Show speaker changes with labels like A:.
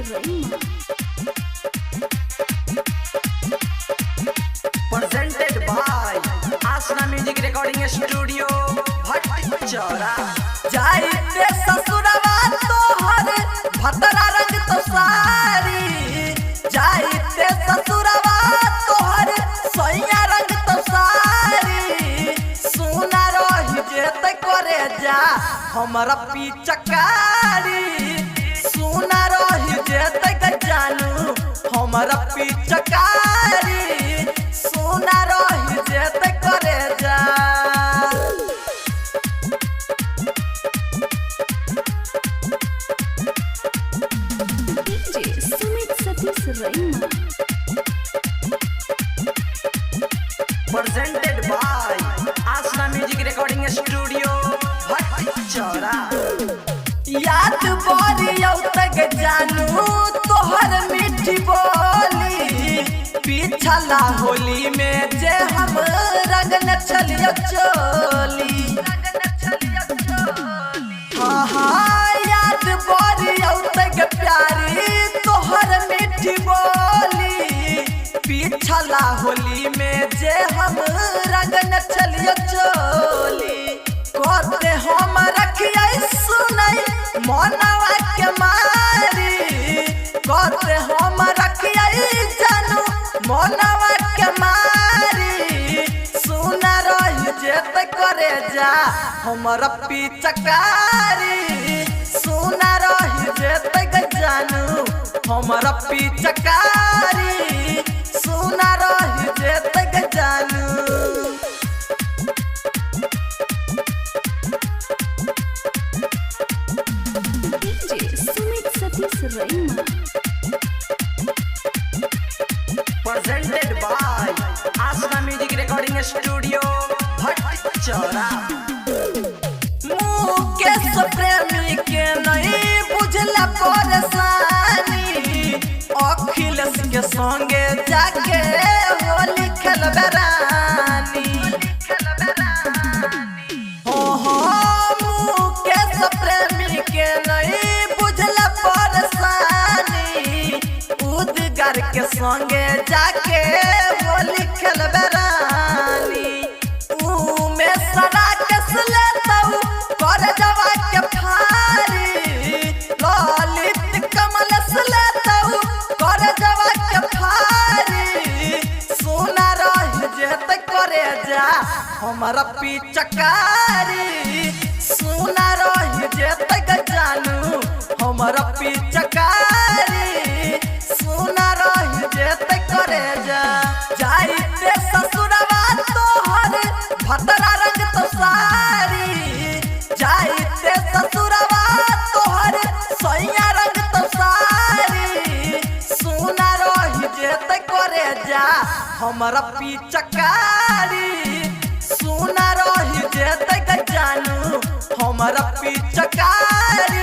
A: Rema.
B: Presented by Asna Music Recording Studio, Bhattchara. जाइते ससुरवा तोहर भतरा रंग तो सारी, जाइते ससुरवा तोहर सैया रंग तो सारी। सुना रही जेत करे जा हमरा पिचकारी, सुना रही जेत जानू हमरा पिचकारी, सुना रही जेत करे जा।
A: DJ Sumit Satish Rema.
B: Presented by Asna Music Recording Studio, Bhattchara. याद बोली तक जानू तोहर मीठी बोली, पिछला होली में जे हम रंगन चलियो चोली। हाँ याद बोली तक प्यारी तोहर मीठी बोली, पिछला होली में जे हम रंगन चलियो चोली। कहते हम रखिए सुनई मनवा के मारी, कहते हम रखिए जानू मनवा के मारी। सुना रही जेत करे जा हमरा पिचकारी, सुना रही जेत जानू हमरा पिचकारी, सुना रही जेत जानू।
A: DJ Sumit Satish Rema.
B: Presented by Asna Music Recording Studio, Bhattchara. Mukesh प्रेमी के नहीं बुझला परेशानी, अखिलेश के संगे जाके होली खेलबे रानी। मुकेश प्रेमी के नहीं बुझला परेशानी, उदगर के संगे जाके होली खेलबे रानी। में सदा कस लेतऊ कर जवा के फारी, ललित कमल से लेतऊ कर जवा के फारी। सुना रही जेत करे जा हमरा पिचकारी, सुना रही जेत जानू हमरा पिचकारी, सुना रही जेत करे जा। जाइते ससुरवा तोहर भतरा रंग तो सारी, जाइते ससुरवा तोहर सैया रंग तो सारी। सुना रही जेत करे जा हमरा पिचकारी, सुना रही जेत जानू हमरा पिचकारी।